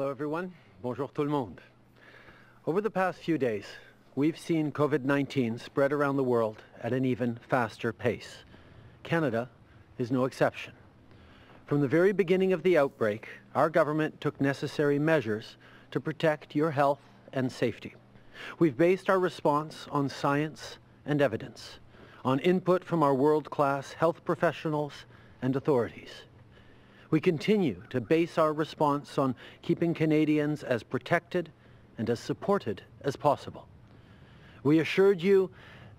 Hello everyone. Bonjour tout le monde. Over the past few days, we've seen COVID-19 spread around the world at an even faster pace. Canada is no exception. From the very beginning of the outbreak, our government took necessary measures to protect your health and safety. We've based our response on science and evidence, on input from our world-class health professionals and authorities. We continue to base our response on keeping Canadians as protected and as supported as possible. We assured you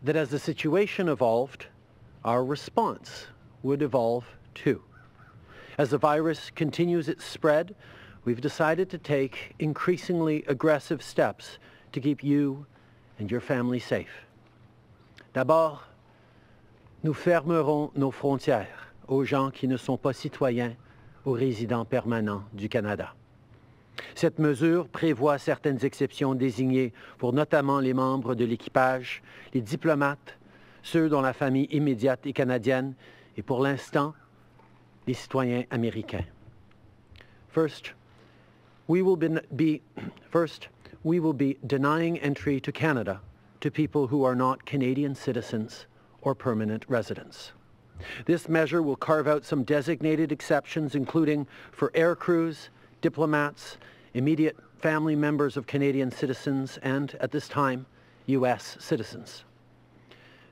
that as the situation evolved, our response would evolve too. As the virus continues its spread, we've decided to take increasingly aggressive steps to keep you and your family safe. D'abord, nous fermerons nos frontières aux gens qui ne sont pas citoyens aux résidents permanents du Canada. Cette mesure prévoit certaines exceptions désignées pour notamment les membres de l'équipage, les diplomates, ceux dont la famille immédiate est canadienne et pour l'instant, les citoyens américains. First, we will be denying entry to Canada to people who are not Canadian citizens or permanent residents. This measure will carve out some designated exceptions, including for air crews, diplomats, immediate family members of Canadian citizens, and, at this time, U.S. citizens.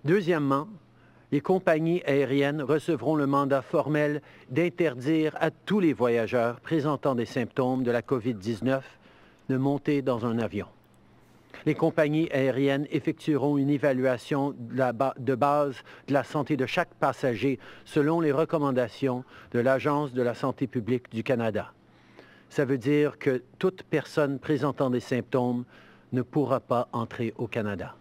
Deuxièmement, les compagnies aériennes recevront le mandat formel d'interdire à tous les voyageurs présentant des symptômes de la COVID-19 de monter dans un avion. Les compagnies aériennes effectueront une évaluation de base de la santé de chaque passager selon les recommandations de l'Agence de la santé publique du Canada. Ça veut dire que toute personne présentant des symptômes ne pourra pas entrer au Canada.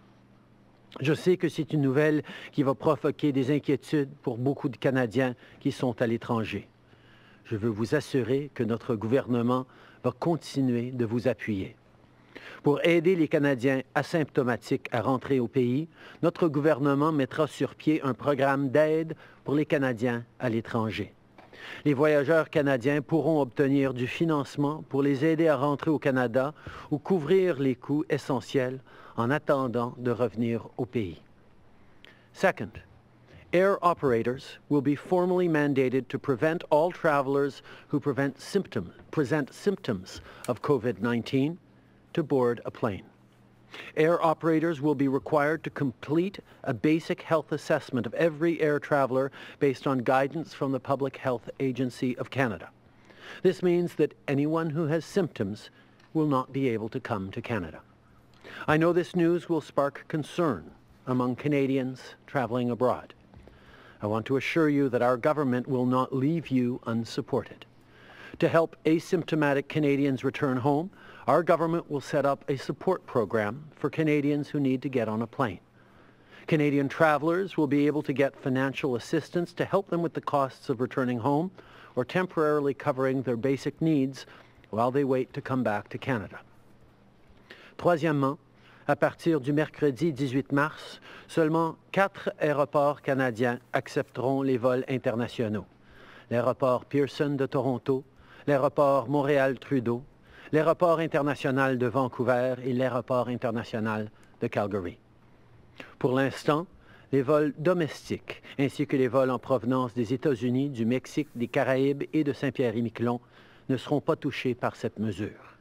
Je sais que c'est une nouvelle qui va provoquer des inquiétudes pour beaucoup de Canadiens qui sont à l'étranger. Je veux vous assurer que notre gouvernement va continuer de vous appuyer. Pour aider les Canadiens asymptomatiques à rentrer au pays, notre gouvernement mettra sur pied un programme d'aide pour les Canadiens à l'étranger. Les voyageurs canadiens pourront obtenir du financement pour les aider à rentrer au Canada ou couvrir les coûts essentiels en attendant de revenir au pays. Second, air operators will be formally mandated to prevent all travelers who present symptoms of COVID-19 to board a plane. Air operators will be required to complete a basic health assessment of every air traveler based on guidance from the Public Health Agency of Canada. This means that anyone who has symptoms will not be able to come to Canada. I know this news will spark concern among Canadians traveling abroad. I want to assure you that our government will not leave you unsupported. To help asymptomatic Canadians return home, our government will set up a support program for Canadians who need to get on a plane. Canadian travelers will be able to get financial assistance to help them with the costs of returning home or temporarily covering their basic needs while they wait to come back to Canada. Troisièmement, à partir du mercredi 18 mars, seulement 4 aéroports canadiens accepteront les vols internationaux. L'aéroport Pearson de Toronto, l'aéroport Montréal-Trudeau, l'aéroport international de Vancouver et l'aéroport international de Calgary. Pour l'instant, les vols domestiques ainsi que les vols en provenance des États-Unis, du Mexique, des Caraïbes et de Saint-Pierre-et-Miquelon ne seront pas touchés par cette mesure.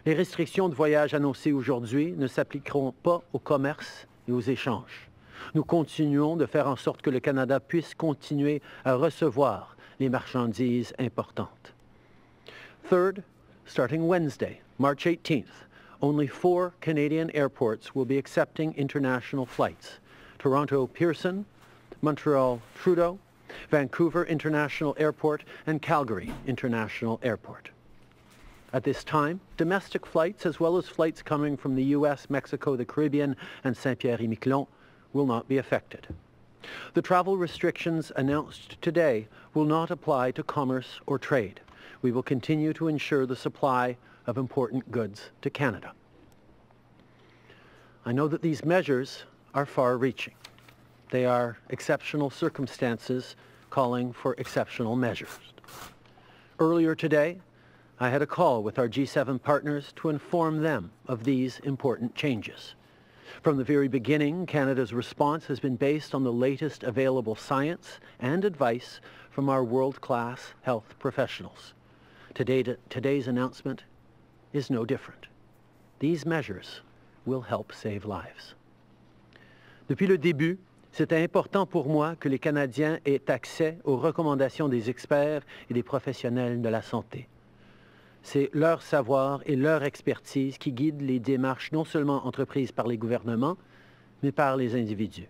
Les restrictions de voyage annoncées aujourd'hui ne s'appliqueront pas au commerce et aux échanges. Nous continuons de faire en sorte que le Canada puisse continuer à recevoir les marchandises importantes. Third, starting Wednesday, March 18th, only 4 Canadian airports will be accepting international flights: Toronto Pearson, Montreal Trudeau, Vancouver International Airport, and Calgary International Airport. At this time, domestic flights, as well as flights coming from the U.S., Mexico, the Caribbean, and Saint-Pierre-et-Miquelon, will not be affected. The travel restrictions announced today will not apply to commerce or trade. We will continue to ensure the supply of important goods to Canada. I know that these measures are far-reaching. They are exceptional circumstances calling for exceptional measures. Earlier today, I had a call with our G7 partners to inform them of these important changes. From the very beginning, Canada's response has been based on the latest available science and advice from our world-class health professionals. Today's announcement is no different. These measures will help save lives. Depuis le début, c'était important pour moi que les Canadiens aient accès aux recommandations des experts et des professionnels de la santé. C'est leur savoir et leur expertise qui guident les démarches non seulement entreprises par les gouvernements, mais par les individus.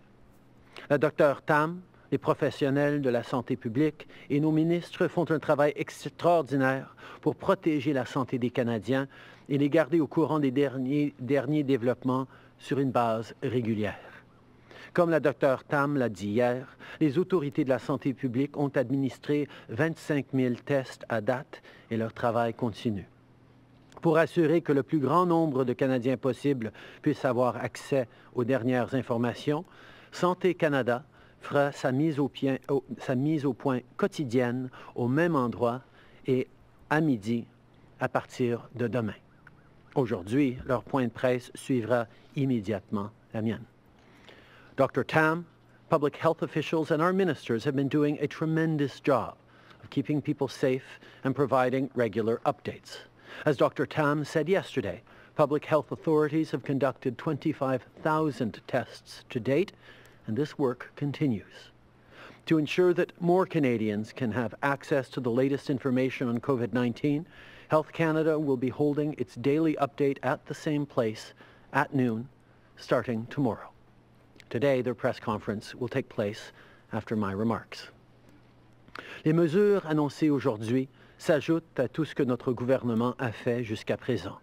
La Dr Tam, les professionnels de la santé publique et nos ministres font un travail extraordinaire pour protéger la santé des Canadiens et les garder au courant des derniers développements sur une base régulière. Comme la Dr Tam l'a dit hier, les autorités de la santé publique ont administré 25 000 tests à date et leur travail continue. Pour assurer que le plus grand nombre de Canadiens possible puissent avoir accès aux dernières informations, Santé Canada fera sa mise au point quotidienne au même endroit et à midi à partir de demain. Aujourd'hui, leur point de presse suivra immédiatement la mienne. Dr. Tam, public health officials, and our ministers have been doing a tremendous job of keeping people safe and providing regular updates. As Dr. Tam said yesterday, public health authorities have conducted 25,000 tests to date, and this work continues. To ensure that more Canadians can have access to the latest information on COVID-19, Health Canada will be holding its daily update at the same place at noon, starting tomorrow. Today, their press conference will take place after my remarks. Les mesures annoncées aujourd'hui s'ajoutent à tout ce que notre gouvernement a fait jusqu'à présent.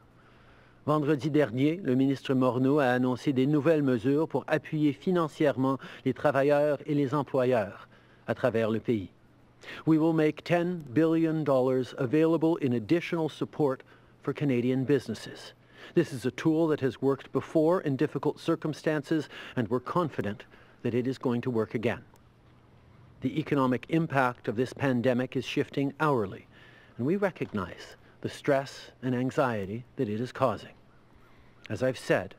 Vendredi dernier, le ministre Morneau a annoncé des nouvelles mesures pour appuyer financièrement les travailleurs et les employeurs à travers le pays. We will make $10 billion available in additional support for Canadian businesses. This is a tool that has worked before in difficult circumstances, and we're confident that it is going to work again. The economic impact of this pandemic is shifting hourly, and we recognize the stress and anxiety that it is causing. As I've said,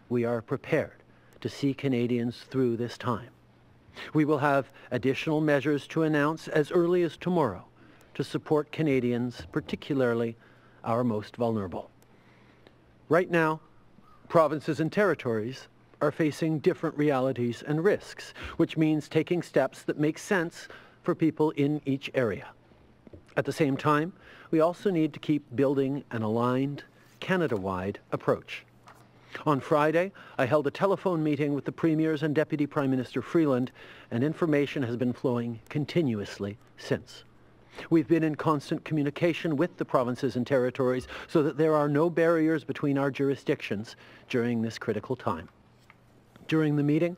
we are prepared to see Canadians through this time. We will have additional measures to announce as early as tomorrow to support Canadians, particularly our most vulnerable. Right now, provinces and territories are facing different realities and risks, which means taking steps that make sense for people in each area. At the same time, we also need to keep building an aligned, Canada-wide approach. On Friday, I held a telephone meeting with the Premiers and Deputy Prime Minister Freeland, and information has been flowing continuously since. We've been in constant communication with the provinces and territories so that there are no barriers between our jurisdictions during this critical time. During the meeting,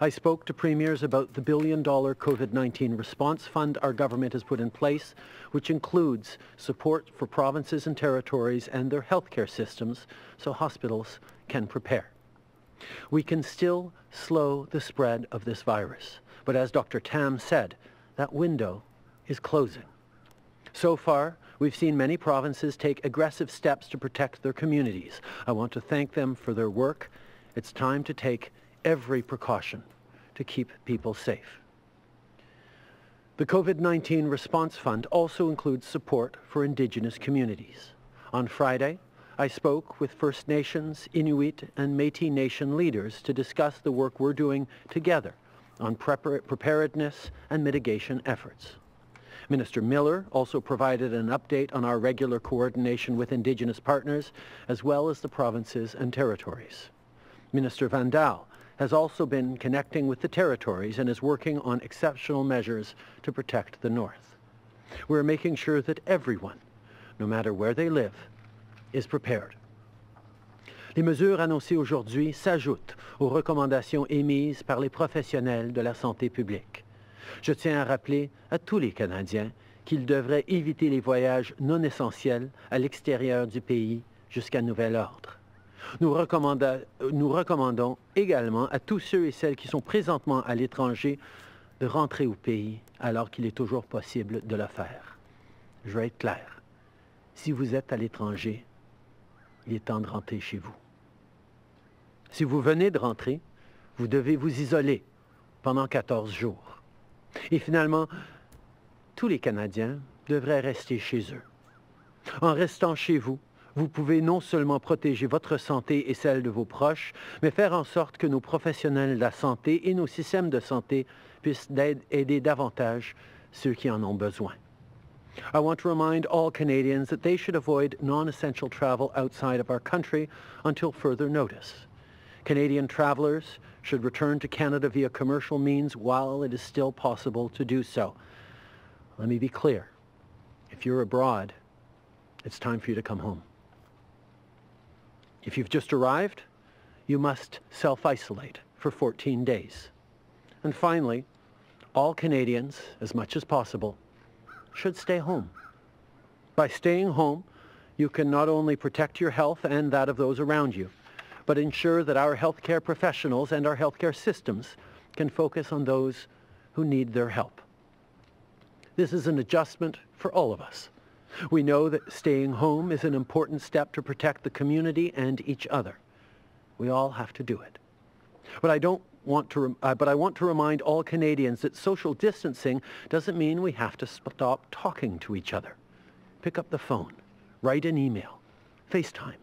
I spoke to premiers about the $1 billion COVID-19 response fund our government has put in place, which includes support for provinces and territories and their healthcare systems so hospitals can prepare. We can still slow the spread of this virus, but as Dr. Tam said, that window is closing. So far, we've seen many provinces take aggressive steps to protect their communities. I want to thank them for their work. It's time to take every precaution to keep people safe. The COVID-19 Response Fund also includes support for Indigenous communities. On Friday, I spoke with First Nations, Inuit, and Métis Nation leaders to discuss the work we're doing together on preparedness and mitigation efforts. Minister Miller also provided an update on our regular coordination with Indigenous partners, as well as the provinces and territories. Minister Van Daal has also been connecting with the territories and is working on exceptional measures to protect the North. We're making sure that everyone, no matter where they live, is prepared. Les mesures annoncées aujourd'hui s'ajoutent aux recommandations émises par les professionnels de la santé publique. Je tiens à rappeler à tous les Canadiens qu'ils devraient éviter les voyages non essentiels à l'extérieur du pays jusqu'à nouvel ordre. Nous recommandons également à tous ceux et celles qui sont présentement à l'étranger de rentrer au pays alors qu'il est toujours possible de le faire. Je vais être clair. Si vous êtes à l'étranger, il est temps de rentrer chez vous. Si vous venez de rentrer, vous devez vous isoler pendant 14 jours. Et finalement, tous les Canadiens devraient rester chez eux. En restant chez vous, vous pouvez non seulement protéger votre santé et celle de vos proches, mais faire en sorte que nos professionnels de la santé et nos systèmes de santé puissent aider davantage ceux qui en ont besoin. I want to remind all Canadians that they should avoid non-essential travel outside of our country until further notice. Canadian travelers should return to Canada via commercial means while it is still possible to do so. Let me be clear. If you're abroad, it's time for you to come home. If you've just arrived, you must self-isolate for 14 days. And finally, all Canadians, as much as possible, should stay home. By staying home, you can not only protect your health and that of those around you, but ensure that our healthcare professionals and our healthcare systems can focus on those who need their help. This is an adjustment for all of us. We know that staying home is an important step to protect the community and each other. We all have to do it. But I want to remind all Canadians that social distancing doesn't mean we have to stop talking to each other. Pick up the phone, write an email, FaceTime.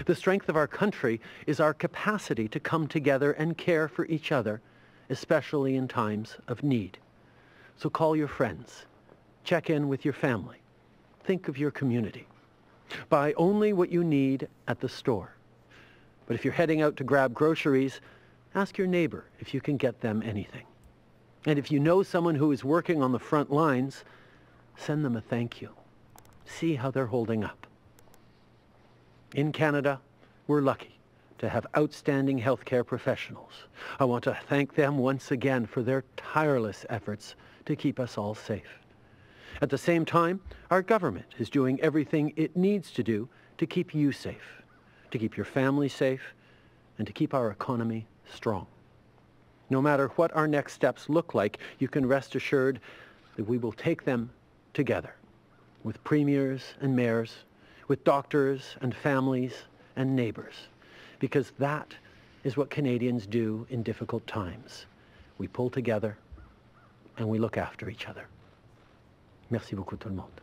The strength of our country is our capacity to come together and care for each other, especially in times of need. So call your friends, check in with your family, think of your community. Buy only what you need at the store. But if you're heading out to grab groceries, ask your neighbor if you can get them anything. And if you know someone who is working on the front lines, send them a thank you. See how they're holding up. In Canada, we're lucky to have outstanding healthcare professionals. I want to thank them once again for their tireless efforts to keep us all safe. At the same time, our government is doing everything it needs to do to keep you safe, to keep your family safe, and to keep our economy strong. No matter what our next steps look like, you can rest assured that we will take them together, with premiers and mayors, with doctors and families and neighbors, because that is what Canadians do in difficult times. We pull together and we look after each other. Merci beaucoup tout le monde.